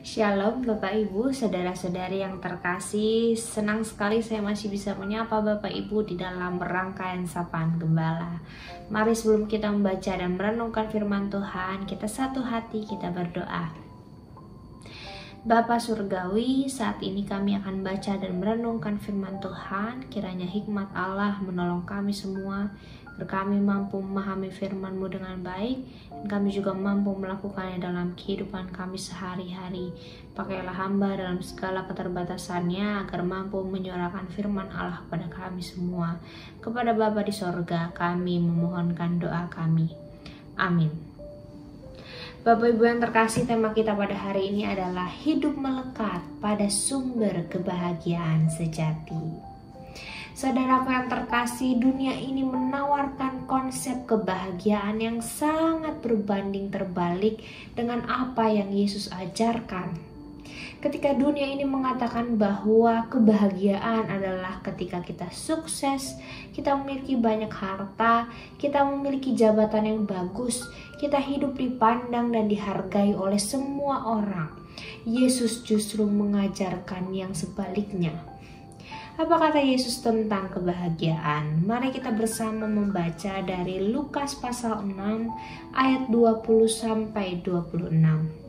Shalom Bapak Ibu, saudara-saudari yang terkasih. Senang sekali saya masih bisa menyapa Bapak Ibu di dalam rangkaian Sapaan Gembala. Mari sebelum kita membaca dan merenungkan firman Tuhan, kita satu hati kita berdoa. Bapa Surgawi, saat ini kami akan baca dan merenungkan firman Tuhan. Kiranya hikmat Allah menolong kami semua, agar kami mampu memahami firman-Mu dengan baik, dan kami juga mampu melakukannya dalam kehidupan kami sehari-hari. Pakailah hamba dalam segala keterbatasannya, agar mampu menyuarakan firman Allah kepada kami semua. Kepada Bapa di sorga, kami memohonkan doa kami. Amin. Bapak Ibu yang terkasih, tema kita pada hari ini adalah hidup melekat pada sumber kebahagiaan sejati. Saudaraku yang terkasih, dunia ini menawarkan konsep kebahagiaan yang sangat berbanding terbalik dengan apa yang Yesus ajarkan. Ketika dunia ini mengatakan bahwa kebahagiaan adalah ketika kita sukses, kita memiliki banyak harta, kita memiliki jabatan yang bagus, kita hidup dipandang dan dihargai oleh semua orang. Yesus justru mengajarkan yang sebaliknya. Apa kata Yesus tentang kebahagiaan? Mari kita bersama membaca dari Lukas pasal 6 ayat 20 sampai 26.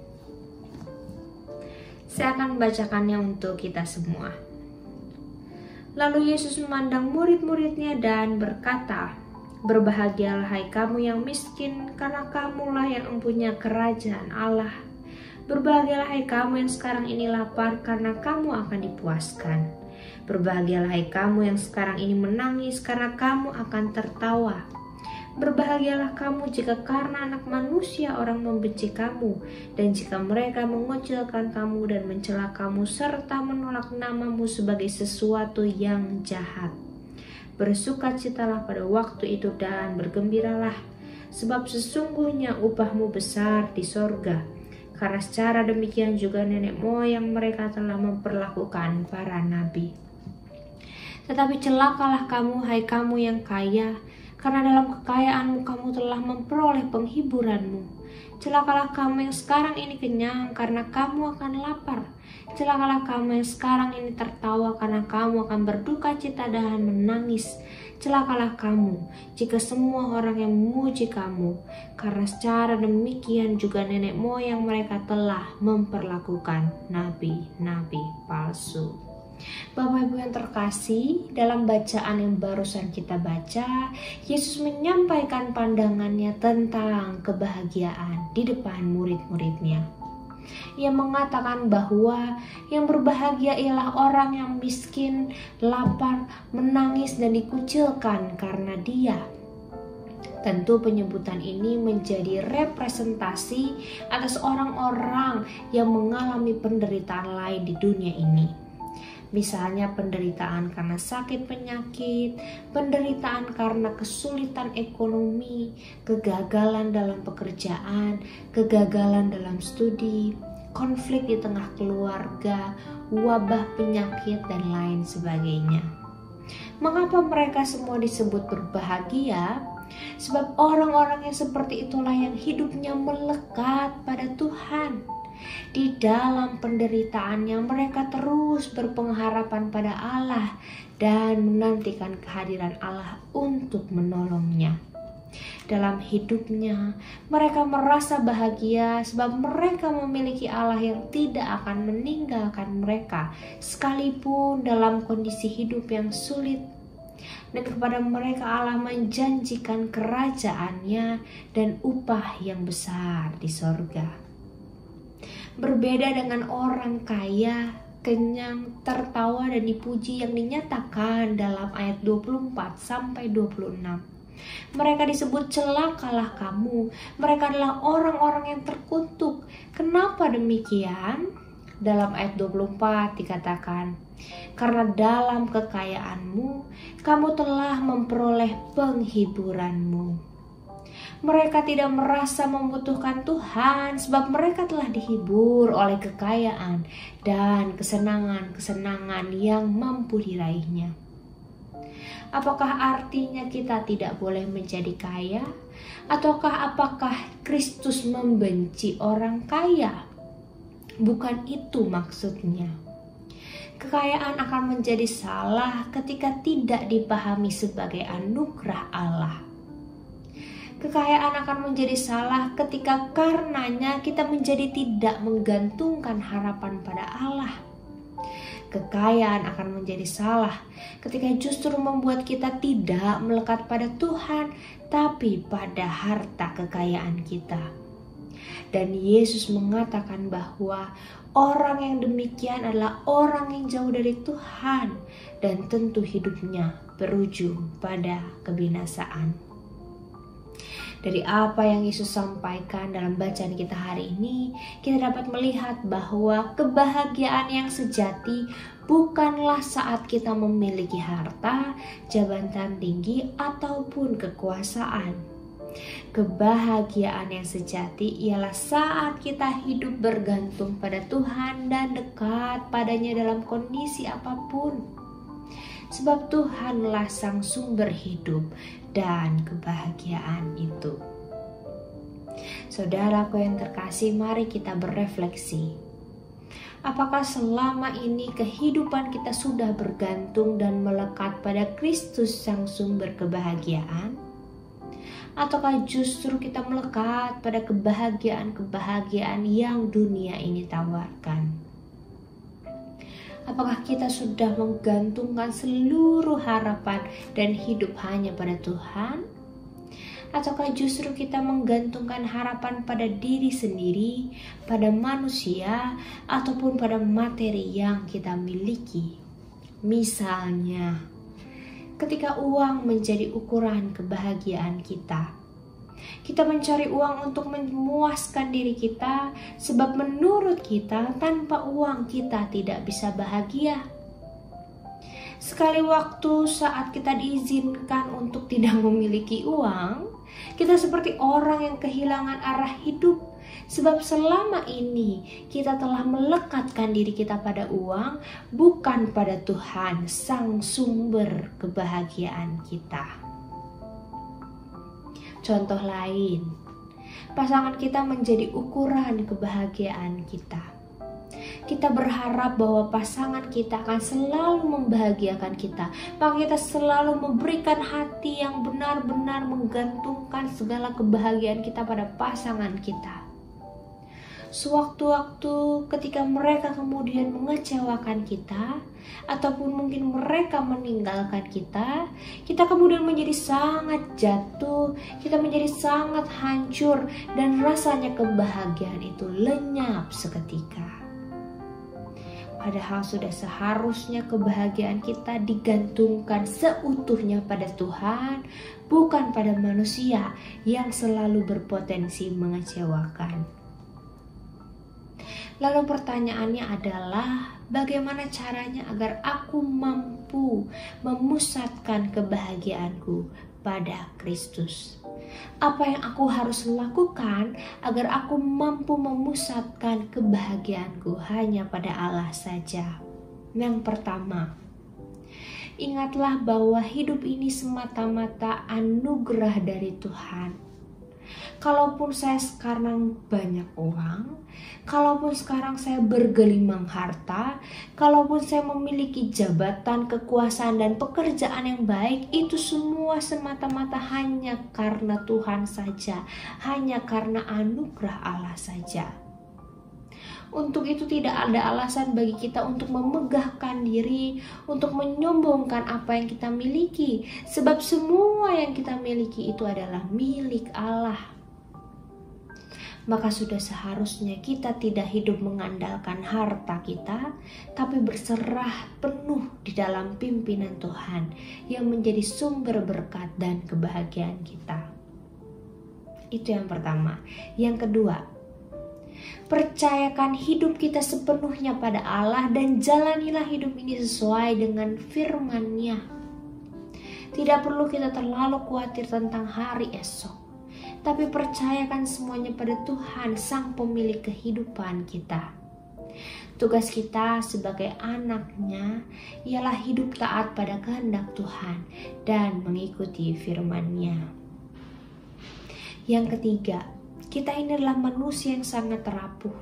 Saya akan membacakannya untuk kita semua. Lalu Yesus memandang murid-muridnya dan berkata, "Berbahagialah hai kamu yang miskin, karena kamulah yang mempunyai kerajaan Allah. Berbahagialah hai kamu yang sekarang ini lapar, karena kamu akan dipuaskan. Berbahagialah hai kamu yang sekarang ini menangis, karena kamu akan tertawa. Berbahagialah kamu jika karena anak manusia orang membenci kamu, dan jika mereka mengucilkan kamu dan mencela kamu, serta menolak namamu sebagai sesuatu yang jahat. Bersukacitalah pada waktu itu dan bergembiralah, sebab sesungguhnya upahmu besar di sorga. Karena secara demikian juga nenek moyang mereka telah memperlakukan para nabi. Tetapi celakalah kamu, hai kamu yang kaya, karena dalam kekayaanmu kamu telah memperoleh penghiburanmu. Celakalah kamu yang sekarang ini kenyang, karena kamu akan lapar. Celakalah kamu yang sekarang ini tertawa, karena kamu akan berduka cita dan menangis. Celakalah kamu jika semua orang yang memuji kamu, karena secara demikian juga nenek moyang mereka telah memperlakukan nabi-nabi palsu." Bapak Ibu yang terkasih, dalam bacaan yang barusan kita baca, Yesus menyampaikan pandangannya tentang kebahagiaan di depan murid-muridnya. Ia mengatakan bahwa yang berbahagia ialah orang yang miskin, lapar, menangis dan dikucilkan karena dia. Tentu penyebutan ini menjadi representasi atas orang-orang yang mengalami penderitaan lain di dunia ini. Misalnya penderitaan karena sakit penyakit, penderitaan karena kesulitan ekonomi, kegagalan dalam pekerjaan, kegagalan dalam studi, konflik di tengah keluarga, wabah penyakit, dan lain sebagainya. Mengapa mereka semua disebut berbahagia? Sebab orang-orang yang seperti itulah yang hidupnya melekat pada Tuhan. Di dalam penderitaannya mereka terus berpengharapan pada Allah dan menantikan kehadiran Allah untuk menolongnya. Dalam hidupnya mereka merasa bahagia sebab mereka memiliki Allah yang tidak akan meninggalkan mereka sekalipun dalam kondisi hidup yang sulit. Dan kepada mereka Allah menjanjikan kerajaannya dan upah yang besar di sorga. Berbeda dengan orang kaya, kenyang, tertawa dan dipuji yang dinyatakan dalam ayat 24 sampai 26. Mereka disebut celakalah kamu. Mereka adalah orang-orang yang terkutuk. Kenapa demikian? Dalam ayat 24 dikatakan, karena dalam kekayaanmu kamu telah memperoleh penghiburanmu. Mereka tidak merasa membutuhkan Tuhan sebab mereka telah dihibur oleh kekayaan dan kesenangan-kesenangan yang mampu diraihnya. Apakah artinya kita tidak boleh menjadi kaya? Ataukah apakah Kristus membenci orang kaya? Bukan itu maksudnya. Kekayaan akan menjadi salah ketika tidak dipahami sebagai anugerah Allah. Kekayaan akan menjadi salah ketika karenanya kita menjadi tidak menggantungkan harapan pada Allah. Kekayaan akan menjadi salah ketika justru membuat kita tidak melekat pada Tuhan, tapi pada harta kekayaan kita. Dan Yesus mengatakan bahwa orang yang demikian adalah orang yang jauh dari Tuhan dan tentu hidupnya berujung pada kebinasaan. Dari apa yang Yesus sampaikan dalam bacaan kita hari ini, kita dapat melihat bahwa kebahagiaan yang sejati bukanlah saat kita memiliki harta, jabatan tinggi, ataupun kekuasaan. Kebahagiaan yang sejati ialah saat kita hidup bergantung pada Tuhan dan dekat padanya dalam kondisi apapun. Sebab Tuhanlah sang sumber hidup dan kebahagiaan itu. Saudaraku yang terkasih, mari kita berefleksi. Apakah selama ini kehidupan kita sudah bergantung dan melekat pada Kristus sang sumber kebahagiaan? Ataukah justru kita melekat pada kebahagiaan-kebahagiaan yang dunia ini tawarkan? Apakah kita sudah menggantungkan seluruh harapan dan hidup hanya pada Tuhan? Ataukah justru kita menggantungkan harapan pada diri sendiri, pada manusia, ataupun pada materi yang kita miliki? Misalnya, ketika uang menjadi ukuran kebahagiaan kita, kita mencari uang untuk memuaskan diri kita, sebab menurut kita tanpa uang kita tidak bisa bahagia. Sekali waktu saat kita diizinkan untuk tidak memiliki uang, kita seperti orang yang kehilangan arah hidup. Sebab selama ini kita telah melekatkan diri kita pada uang, bukan pada Tuhan, sang sumber kebahagiaan kita. Contoh lain, pasangan kita menjadi ukuran kebahagiaan kita. Kita berharap bahwa pasangan kita akan selalu membahagiakan kita, maka kita selalu memberikan hati yang benar-benar menggantungkan segala kebahagiaan kita pada pasangan kita. Sewaktu-waktu ketika mereka kemudian mengecewakan kita, ataupun mungkin mereka meninggalkan kita, kita kemudian menjadi sangat jatuh, kita menjadi sangat hancur, dan rasanya kebahagiaan itu lenyap seketika. Padahal sudah seharusnya kebahagiaan kita digantungkan seutuhnya pada Tuhan, bukan pada manusia yang selalu berpotensi mengecewakan. Lalu pertanyaannya adalah, bagaimana caranya agar aku mampu memusatkan kebahagiaanku pada Kristus? Apa yang aku harus lakukan agar aku mampu memusatkan kebahagiaanku hanya pada Allah saja? Yang pertama, ingatlah bahwa hidup ini semata-mata anugerah dari Tuhan. Kalaupun saya sekarang banyak uang, kalaupun sekarang saya bergelimang harta, kalaupun saya memiliki jabatan, kekuasaan, dan pekerjaan yang baik, itu semua semata-mata hanya karena Tuhan saja, hanya karena anugerah Allah saja. Untuk itu tidak ada alasan bagi kita untuk memegahkan diri, untuk menyombongkan apa yang kita miliki, sebab semua yang kita miliki itu adalah milik Allah. Maka sudah seharusnya kita tidak hidup mengandalkan harta kita, tapi berserah penuh di dalam pimpinan Tuhan yang menjadi sumber berkat dan kebahagiaan kita. Itu yang pertama. Yang kedua, percayakan hidup kita sepenuhnya pada Allah dan jalanilah hidup ini sesuai dengan firman-Nya. Tidak perlu kita terlalu khawatir tentang hari esok, tapi percayakan semuanya pada Tuhan, sang pemilik kehidupan kita. Tugas kita sebagai anak-Nya ialah hidup taat pada kehendak Tuhan dan mengikuti firman-Nya. Yang ketiga, kita ini adalah manusia yang sangat rapuh.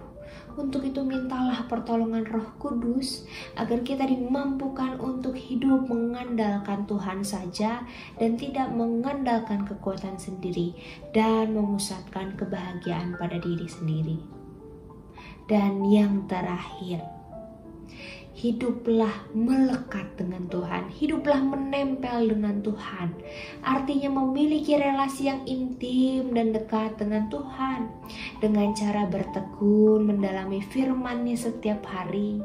Untuk itu mintalah pertolongan Roh Kudus agar kita dimampukan untuk hidup mengandalkan Tuhan saja dan tidak mengandalkan kekuatan sendiri dan memusatkan kebahagiaan pada diri sendiri. Dan yang terakhir, hiduplah melekat dengan Tuhan, hiduplah menempel dengan Tuhan. Artinya memiliki relasi yang intim dan dekat dengan Tuhan dengan cara bertekun mendalami firman-Nya setiap hari,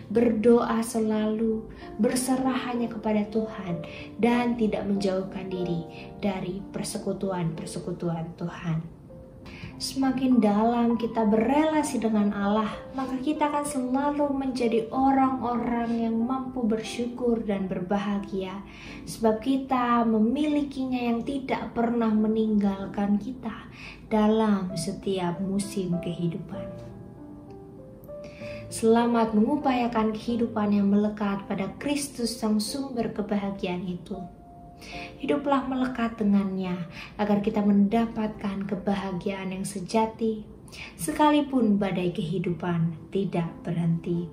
berdoa selalu, berserah hanya kepada Tuhan dan tidak menjauhkan diri dari persekutuan-persekutuan Tuhan. Semakin dalam kita berelasi dengan Allah, maka kita akan selalu menjadi orang-orang yang mampu bersyukur dan berbahagia, sebab kita memilikinya yang tidak pernah meninggalkan kita dalam setiap musim kehidupan. Selamat mengupayakan kehidupan yang melekat pada Kristus sang sumber kebahagiaan itu. Hiduplah melekat dengannya agar kita mendapatkan kebahagiaan yang sejati sekalipun badai kehidupan tidak berhenti.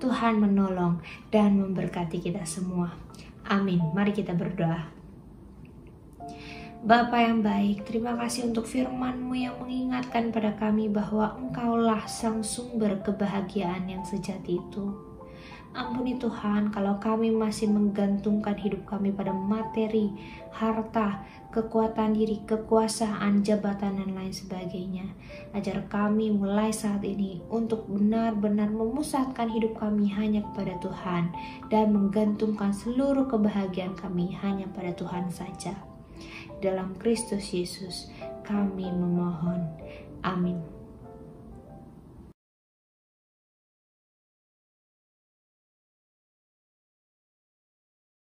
Tuhan menolong dan memberkati kita semua. Amin. Mari kita berdoa. Bapa yang baik, terima kasih untuk firman-Mu yang mengingatkan pada kami bahwa Engkaulah sang sumber kebahagiaan yang sejati itu. Ampuni Tuhan kalau kami masih menggantungkan hidup kami pada materi, harta, kekuatan diri, kekuasaan, jabatan, dan lain sebagainya. Ajar kami mulai saat ini untuk benar-benar memusatkan hidup kami hanya kepada Tuhan dan menggantungkan seluruh kebahagiaan kami hanya pada Tuhan saja. Dalam Kristus Yesus kami memohon. Amin.